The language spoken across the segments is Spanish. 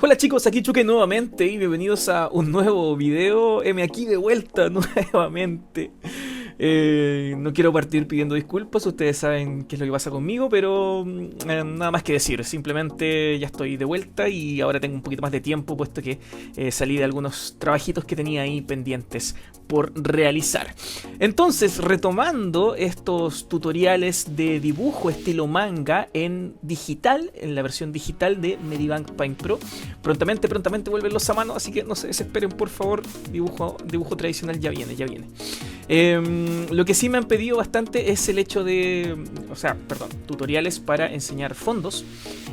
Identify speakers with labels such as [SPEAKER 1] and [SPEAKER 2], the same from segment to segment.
[SPEAKER 1] Hola chicos, aquí Chuque nuevamente y bienvenidos a un nuevo video. M aquí de vuelta nuevamente. No quiero partir pidiendo disculpas, ustedes saben qué es lo que pasa conmigo, pero nada más que decir. Simplemente ya estoy de vuelta y ahora tengo un poquito más de tiempo, puesto que salí de algunos trabajitos que tenía ahí pendientes por realizar. Entonces, retomando estos tutoriales de dibujo estilo manga en digital, en la versión digital de Medibank Paint Pro. Prontamente vuelven los a mano, así que no se desesperen, por favor. Dibujo tradicional ya viene, ya viene. Lo que sí me han pedido bastante es el hecho de, tutoriales para enseñar fondos.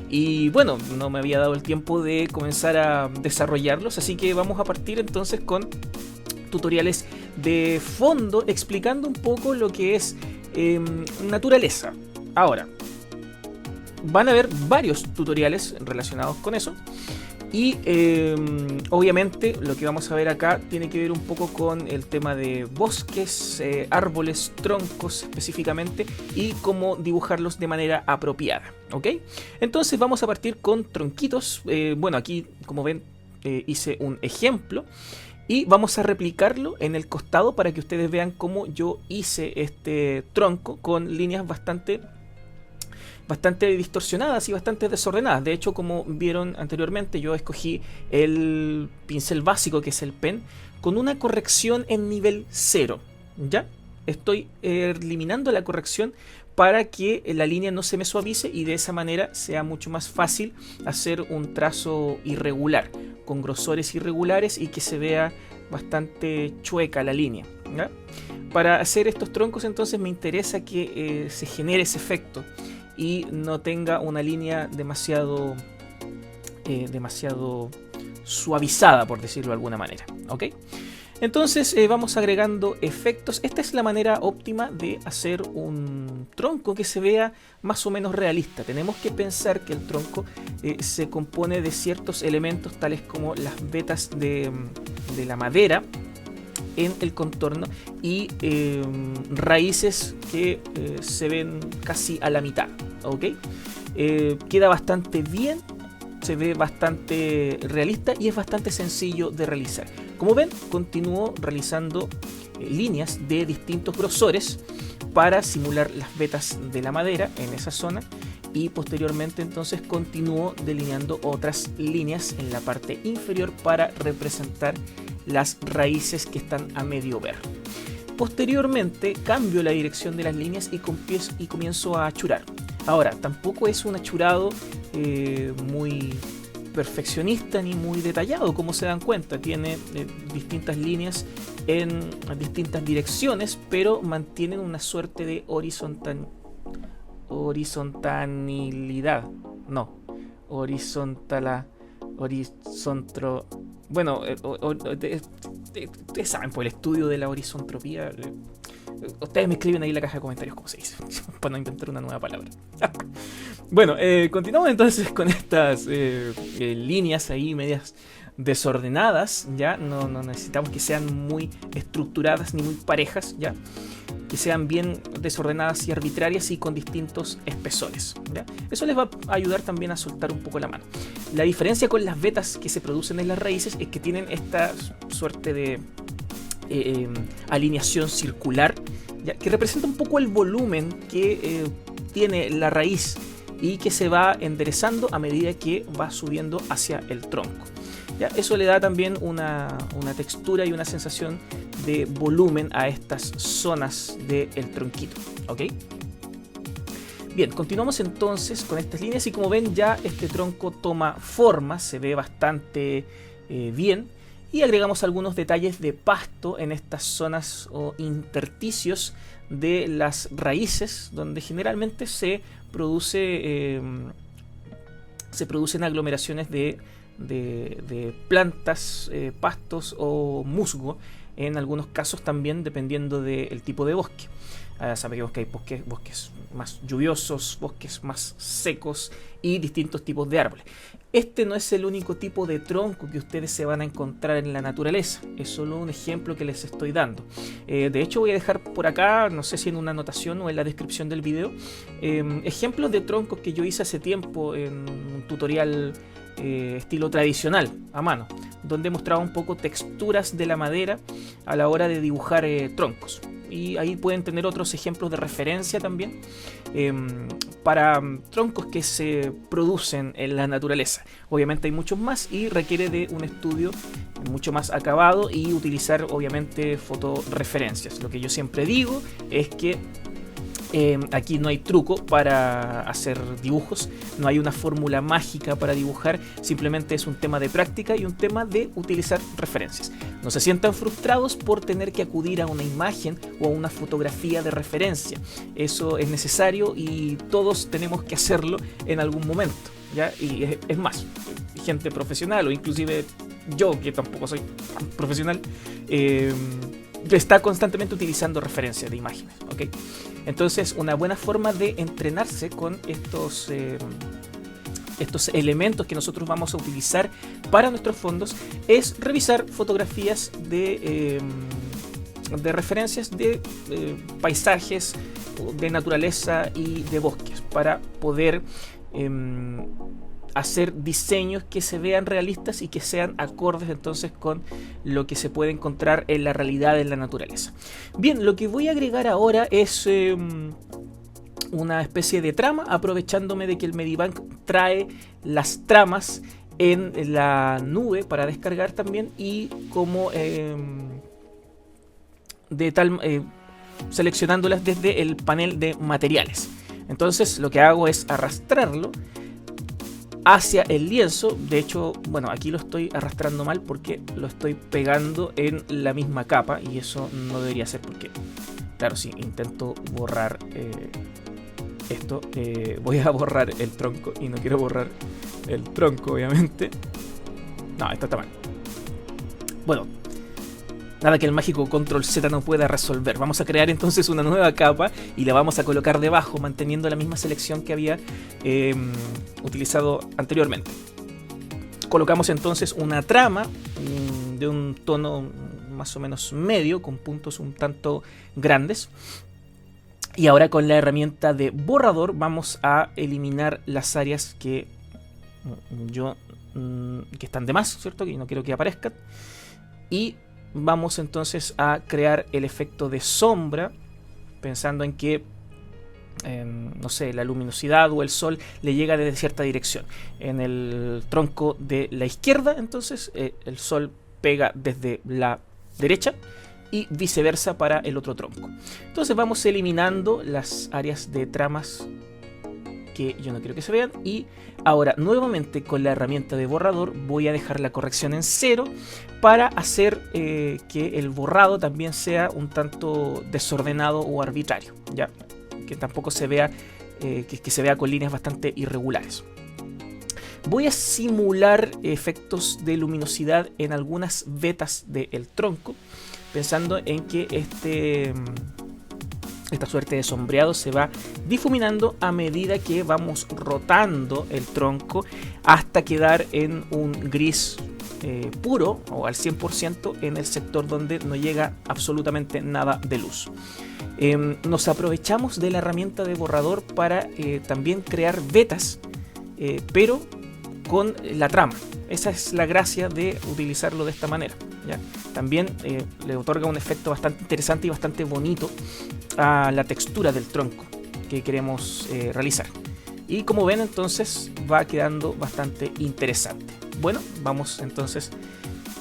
[SPEAKER 1] Y bueno, no me había dado el tiempo de comenzar a desarrollarlos, así que vamos a partir entonces con tutoriales de fondo explicando un poco lo que es naturaleza. Ahora, van a haber varios tutoriales relacionados con eso. Y obviamente lo que vamos a ver acá tiene que ver un poco con el tema de bosques, árboles, troncos específicamente, y cómo dibujarlos de manera apropiada, ¿ok? Entonces vamos a partir con tronquitos. Bueno, aquí como ven hice un ejemplo y vamos a replicarlo en el costado para que ustedes vean cómo yo hice este tronco con líneas bastante distorsionadas y bastante desordenadas. De hecho, como vieron anteriormente, yo escogí el pincel básico, que es el pen, con una corrección en nivel 0. ¿Ya? Estoy eliminando la corrección para que la línea no se me suavice y de esa manera sea mucho más fácil hacer un trazo irregular, con grosores irregulares y que se vea bastante chueca la línea, ¿ya? Para hacer estos troncos entonces me interesa que se genere ese efecto y no tenga una línea demasiado suavizada, por decirlo de alguna manera, ¿ok? Entonces vamos agregando efectos. Esta es la manera óptima de hacer un tronco que se vea más o menos realista. Tenemos que pensar que el tronco se compone de ciertos elementos tales como las vetas de la madera en el contorno y raíces que se ven casi a la mitad, ¿ok? Queda bastante bien, se ve bastante realista y es bastante sencillo de realizar. Como ven, continúo realizando líneas de distintos grosores para simular las vetas de la madera en esa zona, y posteriormente entonces continúo delineando otras líneas en la parte inferior para representar las raíces que están a medio ver. Posteriormente cambio la dirección de las líneas y comienzo a achurar. Ahora, tampoco es un achurado muy perfeccionista ni muy detallado, como se dan cuenta. Tiene distintas líneas en distintas direcciones, pero mantienen una suerte de horizontalidad. No, bueno, ustedes saben, por el estudio de la horizontropía. Ustedes me escriben ahí en la caja de comentarios cómo se dice, para no inventar una nueva palabra. Bueno, continuamos entonces con estas líneas ahí medias desordenadas. Ya no necesitamos que sean muy estructuradas ni muy parejas, ya que sean bien desordenadas y arbitrarias y con distintos espesores, ¿ya? Eso les va a ayudar también a soltar un poco la mano. La diferencia con las vetas que se producen en las raíces es que tienen esta suerte de alineación circular, ¿ya? Que representa un poco el volumen que tiene la raíz y que se va enderezando a medida que va subiendo hacia el tronco, ¿ya? Eso le da también una textura y una sensación de volumen a estas zonas del tronquito, ¿ok? Bien, continuamos entonces con estas líneas y como ven ya este tronco toma forma, se ve bastante bien, y agregamos algunos detalles de pasto en estas zonas o intersticios de las raíces, donde generalmente se producen aglomeraciones de plantas, pastos o musgo, en algunos casos también dependiendo del tipo de bosque. Sabemos que hay bosques más lluviosos, bosques más secos y distintos tipos de árboles. Este no es el único tipo de tronco que ustedes se van a encontrar en la naturaleza, es solo un ejemplo que les estoy dando. De hecho voy a dejar por acá, no sé si en una anotación o en la descripción del video, ejemplos de troncos que yo hice hace tiempo en un tutorial estilo tradicional, a mano, donde mostraba un poco texturas de la madera a la hora de dibujar troncos. Y ahí pueden tener otros ejemplos de referencia también para troncos que se producen en la naturaleza. Obviamente hay muchos más y requiere de un estudio mucho más acabado y utilizar obviamente fotoreferencias. Lo que yo siempre digo es que aquí no hay truco para hacer dibujos, no hay una fórmula mágica para dibujar, simplemente es un tema de práctica y un tema de utilizar referencias. No se sientan frustrados por tener que acudir a una imagen o a una fotografía de referencia. Eso es necesario y todos tenemos que hacerlo en algún momento, ¿ya? Y es más, gente profesional o inclusive yo, que tampoco soy profesional, está constantemente utilizando referencias de imágenes, ¿ok? Entonces, una buena forma de entrenarse con estos elementos que nosotros vamos a utilizar para nuestros fondos es revisar fotografías de referencias de paisajes, de naturaleza y de bosques para poder hacer diseños que se vean realistas y que sean acordes entonces con lo que se puede encontrar en la realidad en la naturaleza. Bien, lo que voy a agregar ahora es una especie de trama, aprovechándome de que el Medibank trae las tramas en la nube para descargar también y como seleccionándolas desde el panel de materiales. Entonces lo que hago es arrastrarlo hacia el lienzo. De hecho, bueno, aquí lo estoy arrastrando mal porque lo estoy pegando en la misma capa y eso no debería ser porque, claro, si intento borrar esto, voy a borrar el tronco y no quiero borrar el tronco, obviamente. No, esto está mal. Bueno, nada que el mágico Control Z no pueda resolver. Vamos a crear entonces una nueva capa y la vamos a colocar debajo, manteniendo la misma selección que había utilizado anteriormente. Colocamos entonces una trama de un tono más o menos medio, con puntos un tanto grandes. Y ahora con la herramienta de borrador vamos a eliminar las áreas que están de más, ¿cierto? Que no quiero que aparezcan. Y vamos entonces a crear el efecto de sombra, pensando en que, no sé, la luminosidad o el sol le llega desde cierta dirección. En el tronco de la izquierda, entonces, el sol pega desde la derecha y viceversa para el otro tronco. Entonces vamos eliminando las áreas de tramas que yo no quiero que se vean y ahora nuevamente con la herramienta de borrador voy a dejar la corrección en 0 para hacer que el borrado también sea un tanto desordenado o arbitrario, ya que tampoco se vea que se vea con líneas bastante irregulares. Voy a simular efectos de luminosidad en algunas vetas del tronco, pensando en que esta suerte de sombreado se va difuminando a medida que vamos rotando el tronco hasta quedar en un gris puro o al 100% en el sector donde no llega absolutamente nada de luz. Nos aprovechamos de la herramienta de borrador para también crear vetas, pero con la trama. Esa es la gracia de utilizarlo de esta manera, ¿ya? También le otorga un efecto bastante interesante y bastante bonito a la textura del tronco que queremos realizar. Y como ven, entonces va quedando bastante interesante. Bueno, vamos entonces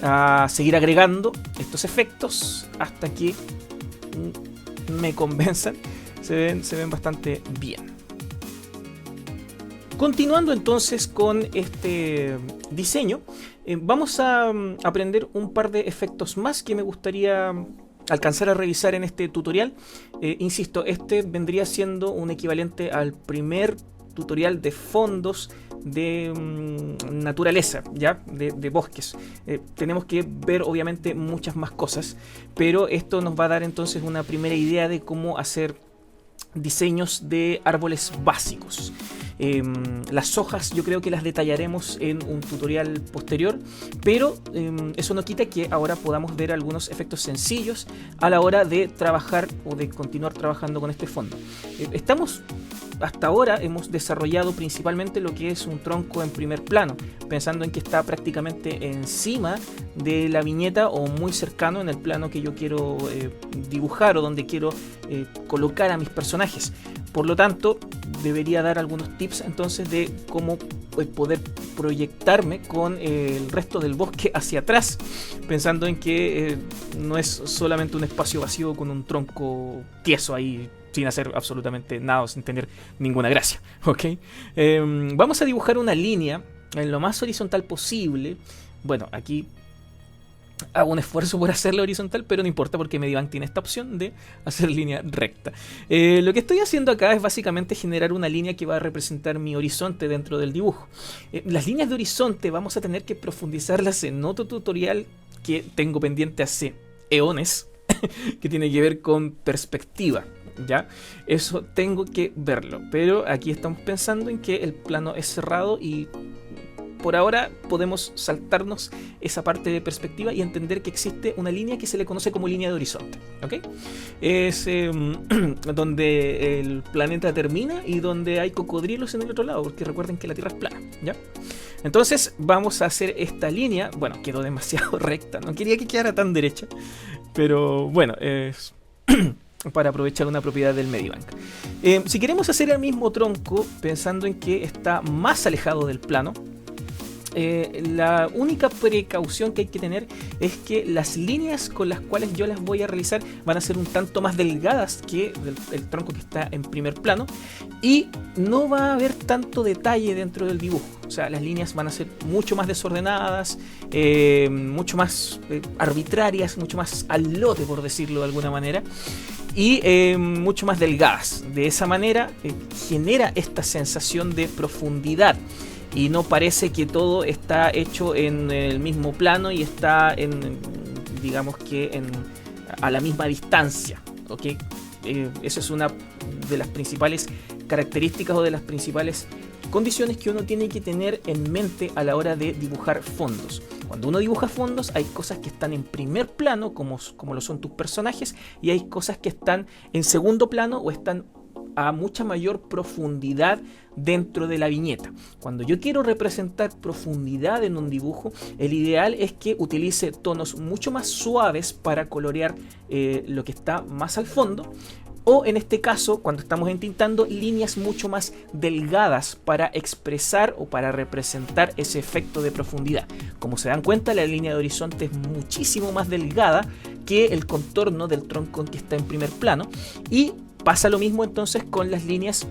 [SPEAKER 1] a seguir agregando estos efectos hasta que me convenzan. Se ven bastante bien. Continuando entonces con este diseño, vamos a aprender un par de efectos más que me gustaría alcanzar a revisar en este tutorial. Insisto, este vendría siendo un equivalente al primer tutorial de fondos de naturaleza, ¿ya? De bosques. Tenemos que ver obviamente muchas más cosas, pero esto nos va a dar entonces una primera idea de cómo hacer diseños de árboles básicos. Las hojas yo creo que las detallaremos en un tutorial posterior, pero eso no quita que ahora podamos ver algunos efectos sencillos a la hora de trabajar o de continuar trabajando con este fondo. Estamos hasta ahora hemos desarrollado principalmente lo que es un tronco en primer plano, pensando en que está prácticamente encima de la viñeta o muy cercano en el plano que yo quiero dibujar o donde quiero colocar a mis personajes. Por lo tanto, debería dar algunos tips entonces de cómo poder proyectarme con el resto del bosque hacia atrás, pensando en que no es solamente un espacio vacío con un tronco tieso ahí sin hacer absolutamente nada, sin tener ninguna gracia, ¿ok? Vamos a dibujar una línea en lo más horizontal posible. Bueno, aquí hago un esfuerzo por hacerla horizontal, pero no importa porque Medibank tiene esta opción de hacer línea recta. Lo que estoy haciendo acá es básicamente generar una línea que va a representar mi horizonte dentro del dibujo. Las líneas de horizonte vamos a tener que profundizarlas en otro tutorial que tengo pendiente hace eones, que tiene que ver con perspectiva. ¿Ya? Eso tengo que verlo, pero aquí estamos pensando en que el plano es cerrado y por ahora podemos saltarnos esa parte de perspectiva y entender que existe una línea que se le conoce como línea de horizonte, ¿ok? Es donde el planeta termina y donde hay cocodrilos en el otro lado, porque recuerden que la Tierra es plana, ¿ya? Entonces vamos a hacer esta línea. Bueno, quedó demasiado recta, no quería que quedara tan derecha, pero bueno, es para aprovechar una propiedad del Medibank. Si queremos hacer el mismo tronco pensando en que está más alejado del plano, la única precaución que hay que tener es que las líneas con las cuales yo las voy a realizar van a ser un tanto más delgadas que el tronco que está en primer plano, y no va a haber tanto detalle dentro del dibujo. O sea, las líneas van a ser mucho más desordenadas, mucho más arbitrarias, mucho más al lote, por decirlo de alguna manera, y mucho más delgadas. De esa manera genera esta sensación de profundidad y no parece que todo está hecho en el mismo plano y está digamos que a la misma distancia, ¿ok? Esa es una de las principales características o de las principales condiciones que uno tiene que tener en mente a la hora de dibujar fondos. Cuando uno dibuja fondos hay cosas que están en primer plano, como lo son tus personajes, y hay cosas que están en segundo plano o están a mucha mayor profundidad dentro de la viñeta. Cuando yo quiero representar profundidad en un dibujo, el ideal es que utilice tonos mucho más suaves para colorear lo que está más al fondo, o en este caso, cuando estamos entintando, líneas mucho más delgadas para expresar o para representar ese efecto de profundidad. Como se dan cuenta, la línea de horizonte es muchísimo más delgada que el contorno del tronco que está en primer plano, y pasa lo mismo entonces con las líneas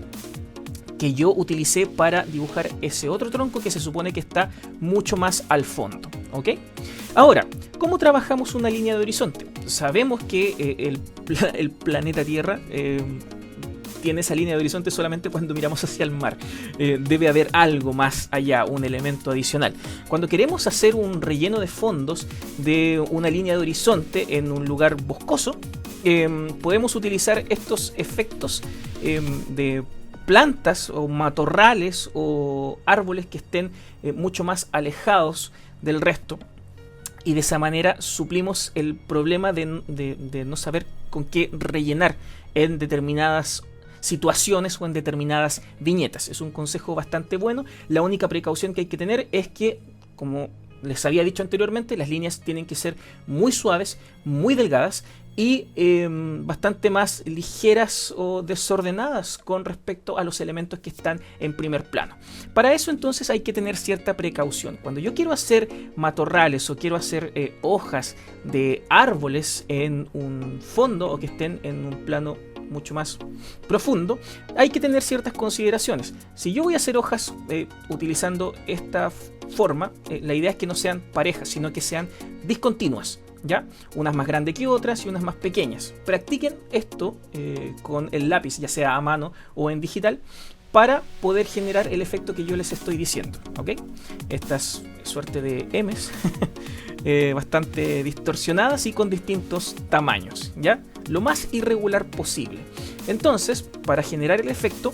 [SPEAKER 1] que yo utilicé para dibujar ese otro tronco que se supone que está mucho más al fondo, ¿ok? Ahora, ¿cómo trabajamos una línea de horizonte? Sabemos que el planeta Tierra tiene esa línea de horizonte solamente cuando miramos hacia el mar. Debe haber algo más allá, un elemento adicional. Cuando queremos hacer un relleno de fondos de una línea de horizonte en un lugar boscoso, podemos utilizar estos efectos de plantas o matorrales o árboles que estén mucho más alejados del resto, y de esa manera suplimos el problema de no saber con qué rellenar en determinadas situaciones o en determinadas viñetas. Es un consejo bastante bueno. La única precaución que hay que tener es que, como les había dicho anteriormente, las líneas tienen que ser muy suaves, muy delgadas y bastante más ligeras o desordenadas con respecto a los elementos que están en primer plano. Para eso entonces hay que tener cierta precaución. Cuando yo quiero hacer matorrales o quiero hacer hojas de árboles en un fondo o que estén en un plano mucho más profundo, hay que tener ciertas consideraciones. Si yo voy a hacer hojas utilizando esta forma, la idea es que no sean parejas, sino que sean discontinuas, ¿ya? Unas más grandes que otras y unas más pequeñas. Practiquen esto con el lápiz, ya sea a mano o en digital, para poder generar el efecto que yo les estoy diciendo, ¿ok? Estas suerte de M's bastante distorsionadas y con distintos tamaños, ¿ya? Lo más irregular posible. Entonces, para generar el efecto,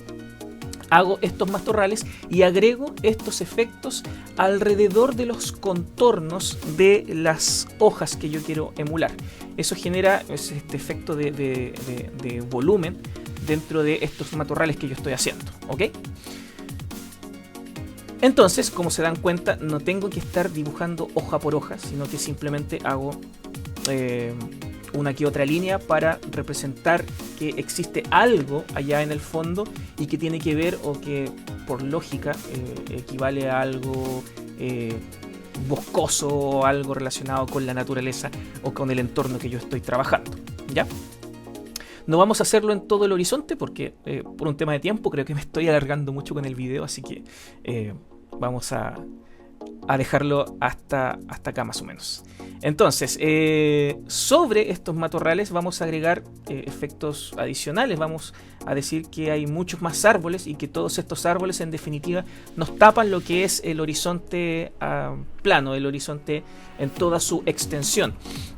[SPEAKER 1] hago estos matorrales y agrego estos efectos alrededor de los contornos de las hojas que yo quiero emular. Eso genera este efecto de volumen, dentro de estos matorrales que yo estoy haciendo, ¿ok? Entonces, como se dan cuenta, no tengo que estar dibujando hoja por hoja, sino que simplemente hago una que otra línea para representar que existe algo allá en el fondo y que tiene que ver, o que por lógica equivale a algo boscoso o algo relacionado con la naturaleza o con el entorno que yo estoy trabajando, ¿ya? No vamos a hacerlo en todo el horizonte porque por un tema de tiempo creo que me estoy alargando mucho con el video, así que vamos a dejarlo hasta acá más o menos. Entonces, sobre estos matorrales vamos a agregar efectos adicionales. Vamos a decir que hay muchos más árboles y que todos estos árboles en definitiva nos tapan lo que es el horizonte plano, el horizonte en toda su extensión.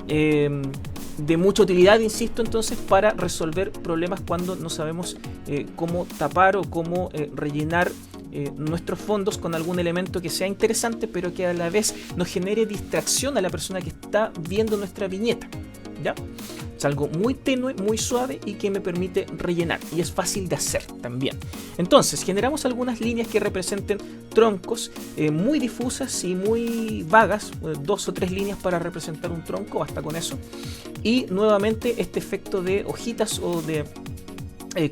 [SPEAKER 1] De mucha utilidad, insisto, entonces, para resolver problemas cuando no sabemos cómo tapar o cómo rellenar nuestros fondos con algún elemento que sea interesante, pero que a la vez nos genere distracción a la persona que está viendo nuestra viñeta, ¿ya? Es algo muy tenue, muy suave y que me permite rellenar, y es fácil de hacer también. Entonces generamos algunas líneas que representen troncos muy difusas y muy vagas, 2 o 3 líneas para representar un tronco, basta con eso. Y nuevamente este efecto de hojitas o de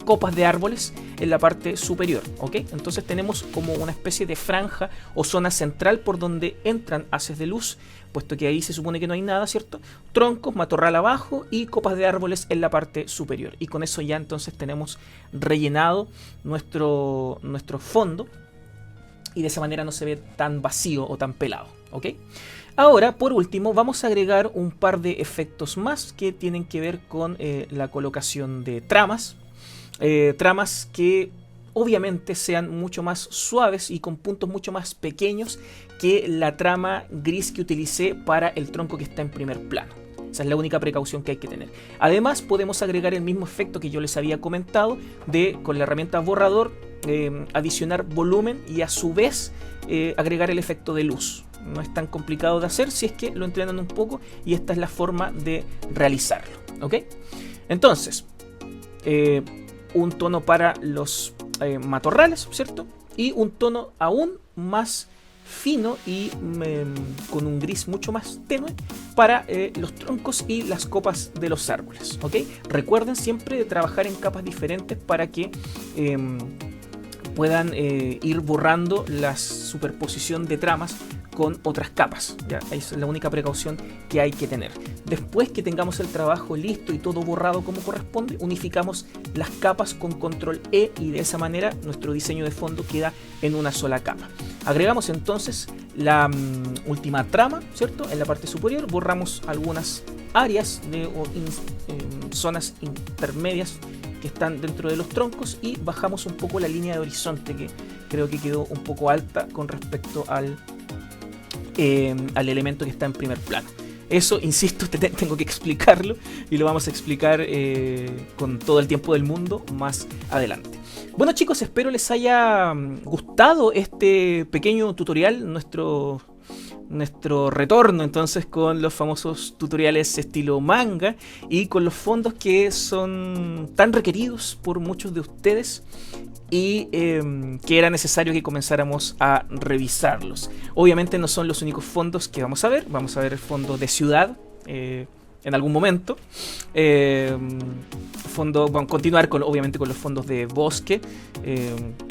[SPEAKER 1] copas de árboles en la parte superior, ¿ok? Entonces tenemos como una especie de franja o zona central por donde entran haces de luz, puesto que ahí se supone que no hay nada, ¿cierto? Troncos, matorral abajo y copas de árboles en la parte superior. Y con eso ya entonces tenemos rellenado nuestro fondo y de esa manera no se ve tan vacío o tan pelado, ¿ok? Ahora, por último, vamos a agregar un par de efectos más que tienen que ver con la colocación de tramas. Tramas que obviamente sean mucho más suaves y con puntos mucho más pequeños que la trama gris que utilicé para el tronco que está en primer plano. Esa es la única precaución que hay que tener. Además, podemos agregar el mismo efecto que yo les había comentado de, con la herramienta borrador, adicionar volumen y a su vez agregar el efecto de luz. No es tan complicado de hacer si es que lo entrenan un poco, y esta es la forma de realizarlo, ¿ok? Entonces, un tono para los matorrales, ¿cierto? Y un tono aún más fino y con un gris mucho más tenue para los troncos y las copas de los árboles, ¿ok? Recuerden siempre de trabajar en capas diferentes para que puedan ir borrando la superposición de tramas con otras capas, ¿ya? Esa es la única precaución que hay que tener. Después que tengamos el trabajo listo y todo borrado como corresponde, unificamos las capas con control E y de esa manera nuestro diseño de fondo queda en una sola capa. Agregamos entonces la última trama, ¿cierto? En la parte superior borramos algunas áreas zonas intermedias que están dentro de los troncos y bajamos un poco la línea de horizonte, que creo que quedó un poco alta con respecto al elemento que está en primer plano. Eso, insisto, tengo que explicarlo y lo vamos a explicar con todo el tiempo del mundo más adelante. Bueno, chicos, espero les haya gustado este pequeño tutorial, nuestro retorno entonces con los famosos tutoriales estilo manga y con los fondos que son tan requeridos por muchos de ustedes y que era necesario que comenzáramos a revisarlos. Obviamente no son los únicos fondos que vamos a ver el fondo de ciudad en algún momento, continuar obviamente con los fondos de bosque,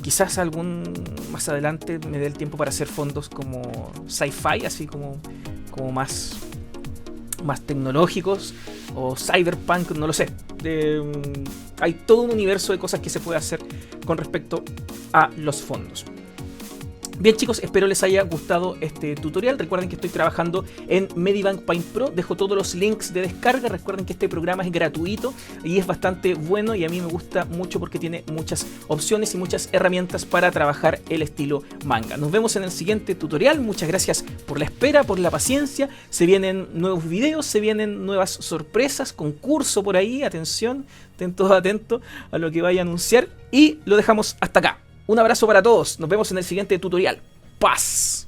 [SPEAKER 1] quizás más adelante me dé el tiempo para hacer fondos como sci-fi, así como más tecnológicos o cyberpunk, no lo sé. Hay todo un universo de cosas que se puede hacer con respecto a los fondos. Bien, chicos, espero les haya gustado este tutorial. Recuerden que estoy trabajando en Medibank Paint Pro. Dejo todos los links de descarga. Recuerden que este programa es gratuito y es bastante bueno, y a mí me gusta mucho porque tiene muchas opciones y muchas herramientas para trabajar el estilo manga. Nos vemos en el siguiente tutorial. Muchas gracias por la espera, por la paciencia. Se vienen nuevos videos, se vienen nuevas sorpresas, concurso por ahí. Atención, estén todos atentos a lo que vaya a anunciar. Y lo dejamos hasta acá. Un abrazo para todos, nos vemos en el siguiente tutorial. ¡Paz!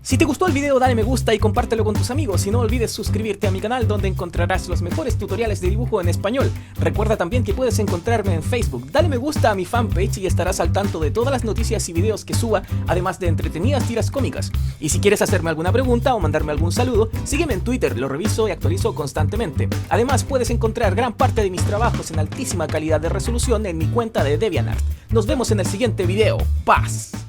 [SPEAKER 1] Si te gustó el video, dale me gusta y compártelo con tus amigos y no olvides suscribirte a mi canal donde encontrarás los mejores tutoriales de dibujo en español. Recuerda también que puedes encontrarme en Facebook, dale me gusta a mi fanpage y estarás al tanto de todas las noticias y videos que suba, además de entretenidas tiras cómicas. Y si quieres hacerme alguna pregunta o mandarme algún saludo, sígueme en Twitter, lo reviso y actualizo constantemente. Además puedes encontrar gran parte de mis trabajos en altísima calidad de resolución en mi cuenta de DeviantArt. Nos vemos en el siguiente video. ¡Paz!